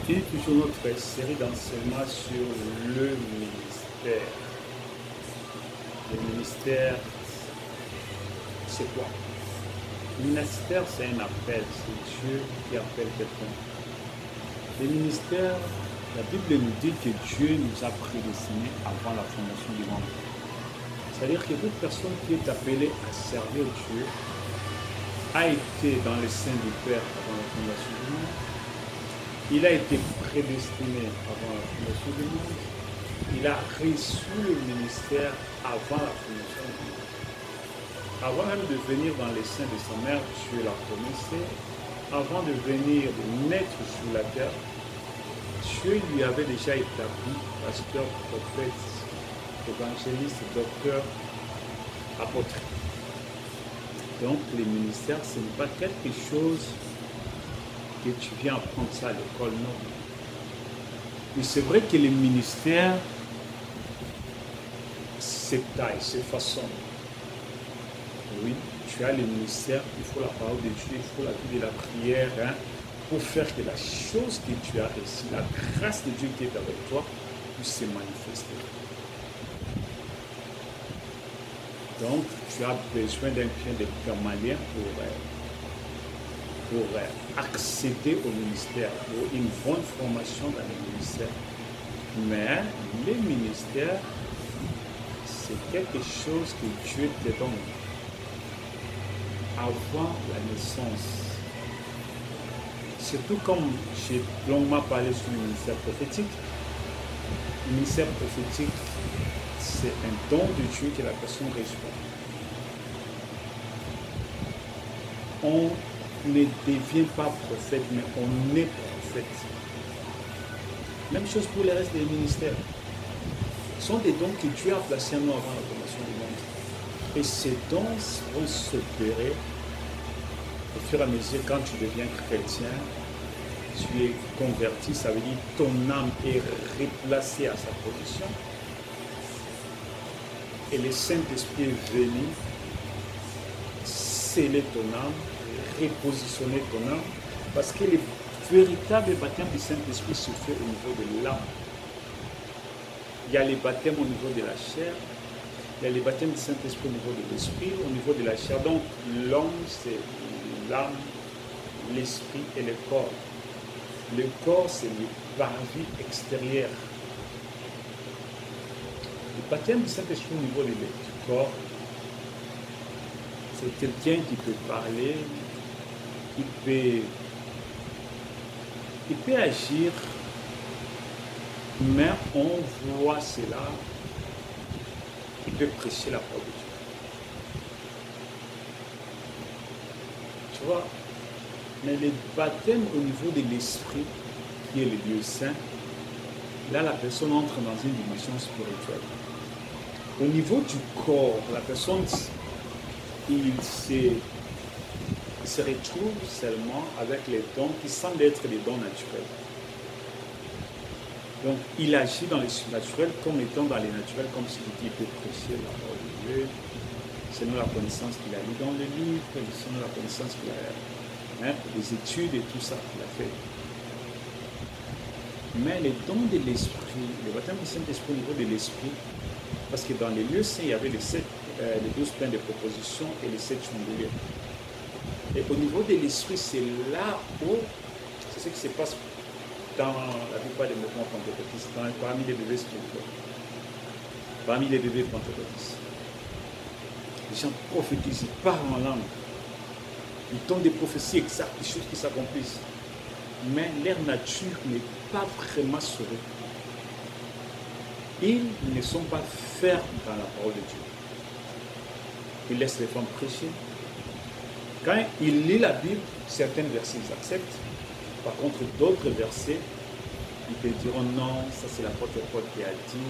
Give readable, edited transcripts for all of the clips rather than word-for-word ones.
continue toujours notre série d'enseignements sur le ministère. Le ministère, c'est quoi? Le ministère, c'est un appel, c'est Dieu qui appelle quelqu'un. Le ministère, la Bible nous dit que Dieu nous a prédestinés avant la fondation du monde. C'est-à-dire que toute personne qui est appelée à servir Dieu a été dans le sein du Père avant la fondation du monde. Il a été prédestiné avant la fondation du monde. Il a reçu le ministère avant la fondation du monde. Avant même de venir dans les seins de sa mère, Dieu l'a connaissait. Avant de venir, de naître sur la terre, Dieu lui avait déjà établi pasteur, prophète, évangéliste, docteur, apôtre. Donc, les ministères, ce n'est pas quelque chose que tu viens apprendre ça à l'école, non. Mais c'est vrai que les ministères, c'est taille, c'est façon. Oui, tu as les ministères, il faut la parole de Dieu, il faut la vie de la prière, hein, pour faire que la chose que tu as reçue, la grâce de Dieu qui est avec toi, puisse se manifester. Donc, tu as besoin d'un chien de Gamaliel pour accéder au ministère, pour une bonne formation dans le ministère. Mais les ministères, c'est quelque chose que Dieu te donne avant la naissance. Surtout comme j'ai longuement parlé sur le ministère prophétique. Le ministère prophétique, c'est un don de Dieu que la personne reçoit. On ne devient pas prophète, mais on est prophète. Même chose pour le reste des ministères. Ce sont des dons que Dieu a placés en nous avant la fondation du monde. Et ces dons vont s'opérer au fur et à mesure quand tu deviens chrétien, tu es converti, ça veut dire que ton âme est replacée à sa position. Et le Saint-Esprit est venu sceller ton âme, repositionner ton âme, parce que le véritable baptême du Saint-Esprit se fait au niveau de l'âme. Il y a les baptêmes au niveau de la chair, il y a les baptêmes du Saint-Esprit au niveau de l'esprit, au niveau de la chair. Donc l'homme, c'est l'âme, l'esprit et le corps. Le corps, c'est le parvis extérieur. Le baptême du Saint-Esprit au niveau du corps, c'est quelqu'un qui peut parler, il peut agir, mais on voit cela, il peut prêcher la parole de Dieu. Tu vois, mais le baptême au niveau de l'esprit, qui est le lieu saint, là la personne entre dans une dimension spirituelle. Au niveau du corps, la personne, il se retrouve seulement avec les dons qui semblent être des dons naturels. Donc, il agit dans les surnaturels comme étant dans les naturels, comme celui qui peut prêcher la parole de Dieu, selon la connaissance qu'il a lu dans le livre, selon la connaissance qu'il a, hein, les études et tout ça qu'il a fait. Mais les dons de l'esprit, le baptême du Saint-Esprit au niveau de l'esprit, parce que dans les lieux saints, il y avait les 12 pains de proposition et les 7 chandeliers. Et au niveau de l'esprit, c'est là où, c'est ce qui se passe dans la plupart des mouvements pentecôtistes, parmi les bébés spirituels, parmi les bébés pentecôtistes. Les gens prophétisent, ils parlent en langue, ils donnent des prophéties exactes, des choses qui s'accomplissent. Mais leur nature n'est pas vraiment sauvée. Ils ne sont pas fermes dans la parole de Dieu. Ils laissent les femmes prêcher. Quand ils lisent la Bible, certains versets ils acceptent. Par contre, d'autres versets, ils te diront non, ça c'est l'apôtre Paul qui a dit,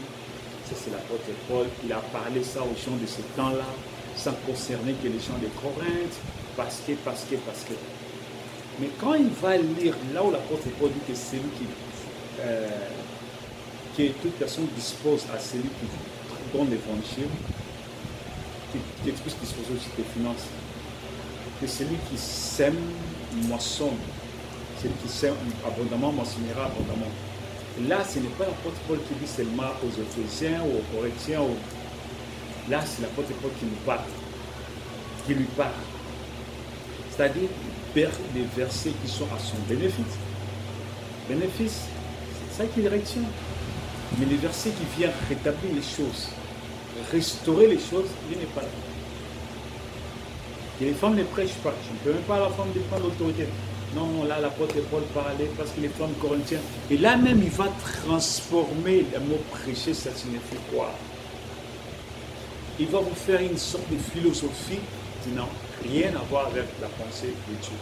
ça c'est l'apôtre Paul, il a parlé ça aux gens de ce temps-là, ça concernait que les gens de Corinthe, parce que. Mais quand il va lire là où l'apôtre Paul dit que c'est lui que toute personne dispose à celui qui donne l'évangile, qui puisse disposer aussi des finances, que celui qui sème, moissonne. Celui qui sème abondamment moissonnera abondamment. Là, ce n'est pas l'apôtre Paul qui dit seulement aux Éphésiens ou aux Corinthiens. Là, c'est l'apôtre Paul qui nous parle, qui lui parle. C'est-à-dire des versets qui sont à son bénéfice. Bénéfice, c'est ça qu'il retient. Mais les versets qui viennent rétablir les choses, restaurer les choses, il n'est pas là. Et les femmes ne prêchent pas. Je ne peux même pas à la femme de prendre l'autorité. Non, là, l'apôtre Paul parlait parce que les femmes corinthiennes. Et là même, il va transformer le mot prêcher, ça signifie quoi? Il va vous faire une sorte de philosophie qui n'a rien à voir avec la pensée de Dieu.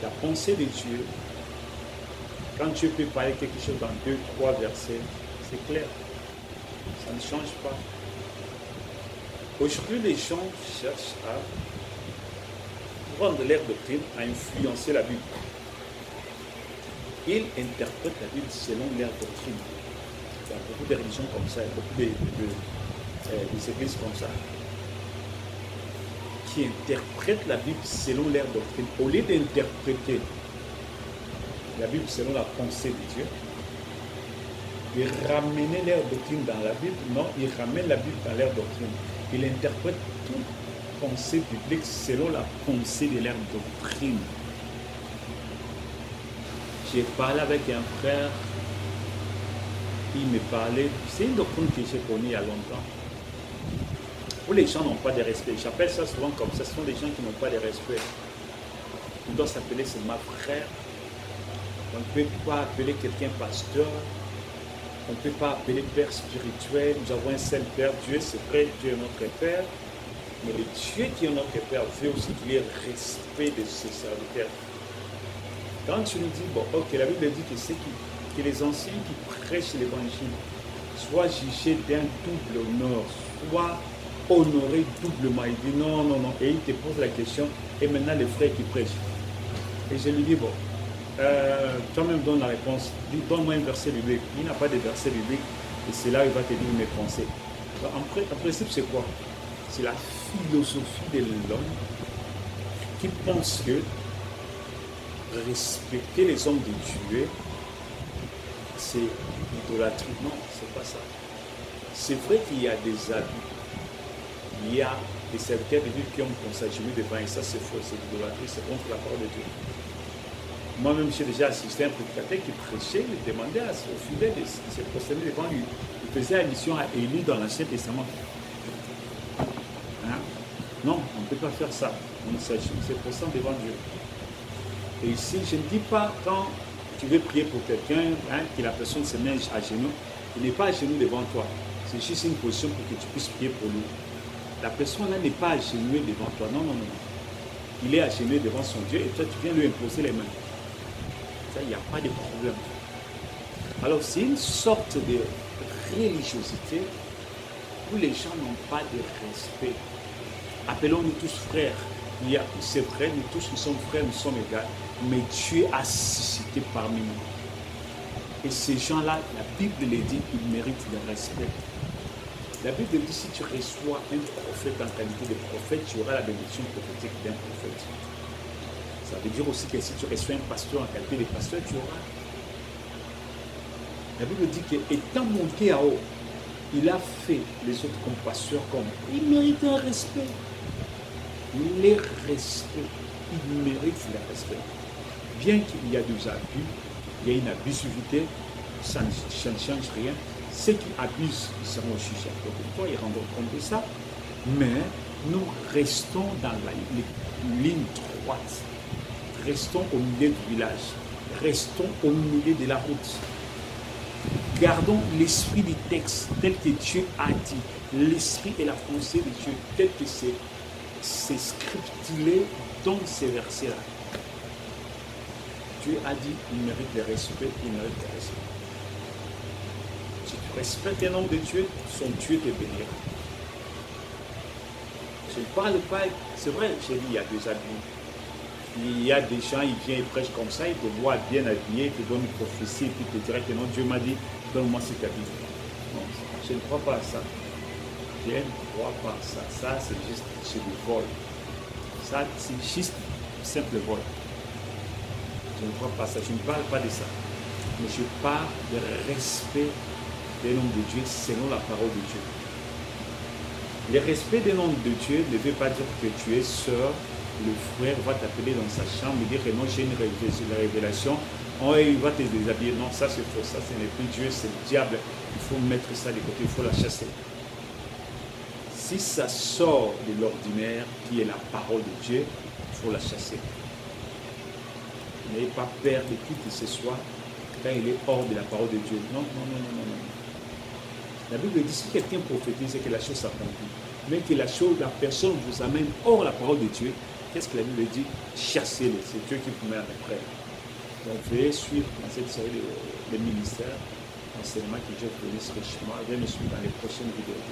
La pensée de Dieu, quand Dieu peut parler quelque chose dans 2, 3 versets, c'est clair. Ça ne change pas. Aujourd'hui, les gens cherchent à prendre leur doctrine, à influencer la Bible. Ils interprètent la Bible selon leur doctrine. Il y a beaucoup de religions comme ça, il y a beaucoup des églises comme ça, qui interprètent la Bible selon leur doctrine. Au lieu d'interpréter la Bible selon la pensée de Dieu, ils ramener leur doctrine dans la Bible, non, ils ramènent la Bible dans leur doctrine. Ils interprètent toute pensée biblique selon la pensée de leur doctrine. J'ai parlé avec un frère, il me parlait, c'est une doctrine que j'ai connue il y a longtemps, où les gens n'ont pas de respect. J'appelle ça souvent comme ça, ce sont des gens qui n'ont pas de respect. Ils doivent s'appeler seulement frère. On ne peut pas appeler quelqu'un pasteur. On ne peut pas appeler père spirituel. Nous avons un seul père, Dieu, c'est vrai, Dieu est notre père. Mais le Dieu qui est notre père veut aussi qu'il y ait respect de ses serviteurs. Quand tu nous dis, bon, ok, la Bible dit que les anciens qui prêchent l'évangile soient jugés d'un double honneur, soient honorés doublement. Il dit non, non, non. Et il te pose la question, et maintenant les frères qui prêchent. Et je lui dis, bon, toi-même donne la réponse. Donne-moi un verset biblique. Il n'a pas de verset biblique. Et c'est là où il va te dire mes pensées. En principe, c'est quoi? C'est la philosophie de l'homme qui pense que respecter les hommes de Dieu, c'est l'idolâtrie. Non, c'est pas ça. C'est vrai qu'il y a des abus. Il y a des serviteurs de Dieu qui ont s'agenouillé devant, et ça c'est faux, c'est l'idolâtrie, c'est contre la parole de Dieu. Moi-même, j'ai déjà assisté à un prédicateur qui prêchait, il demandait aux fidèles de se prosterner devant lui. Il faisait allusion à Élie dans l'Ancien Testament. Hein? Non, on ne peut pas faire ça. On se prosterne devant Dieu. Et ici, je ne dis pas quand tu veux prier pour quelqu'un, hein, que la personne se met à genoux, il n'est pas à genoux devant toi. C'est juste une position pour que tu puisses prier pour lui. La personne là n'est pas agenouillée devant toi. Non, non, non. Il est agenouillé devant son Dieu et toi, tu viens lui imposer les mains. Ça, il n'y a pas de problème. Alors, c'est une sorte de religiosité où les gens n'ont pas de respect. Appelons-nous tous frères. C'est vrai, nous tous nous sommes frères, nous sommes égaux. Mais Dieu a suscité parmi nous. Et ces gens-là, la Bible les dit, ils méritent le respect. La Bible dit, si tu reçois un prophète en qualité de prophète, tu auras la bénédiction prophétique d'un prophète. Ça veut dire aussi que si tu reçois un pasteur en qualité de pasteur, tu auras. La Bible dit qu'étant monté à haut, il a fait les autres comme pasteurs, comme il mérite un respect. Les respects, il mérite le respect. Bien qu'il y a des abus, il y a une abusivité, ça ne change rien. Ceux qui abusent, ils seront jugés à côté de toi, ils rendront compte de ça. Mais nous restons dans la ligne droite. Restons au milieu du village. Restons au milieu de la route. Gardons l'esprit du texte tel que Dieu a dit. L'esprit et la pensée de Dieu tel que c'est scripturé dans ces versets-là. Dieu a dit, il mérite le respect, il mérite le respect. Si tu respectes un homme de Dieu, son Dieu te bénira. Je ne parle pas, c'est vrai, j'ai dit, il y a des abus. Il y a des gens, ils viennent, ils prêchent comme ça, ils te voient bien habillé, ils te donnent une prophétie, et puis ils te diraient que non, Dieu m'a dit, donne-moi cet habit. Non, je ne crois pas à ça. Je ne crois pas à ça. Ça, c'est juste du vol. Ça, c'est juste simple vol. Je ne crois pas ça. Je ne parle pas de ça. Mais je parle de respect des noms de Dieu selon la parole de Dieu. Le respect des noms de Dieu ne veut pas dire que tu es sœur, le frère va t'appeler dans sa chambre et dire que non, j'ai une révélation. Oh, il va te déshabiller. Non, ça c'est faux. Ça, ce n'est plus Dieu, c'est le diable. Il faut mettre ça de côté, il faut la chasser. Si ça sort de l'ordinaire, qui est la parole de Dieu, il faut la chasser. N'ayez pas peur de qui que ce soit quand il est hors de la parole de Dieu. Non, non, non, non, non, non. La Bible dit, si quelqu'un prophétise, c'est que la chose s'accomplit. Mais que la chose, la personne vous amène hors la parole de Dieu, qu'est-ce que la Bible dit? Chassez-le. C'est Dieu qui vous met à la prière. Donc, veuillez suivre dans cette série les ministères, l'enseignement que Dieu bénisse richement. Veuillez me suivre dans les prochaines vidéos.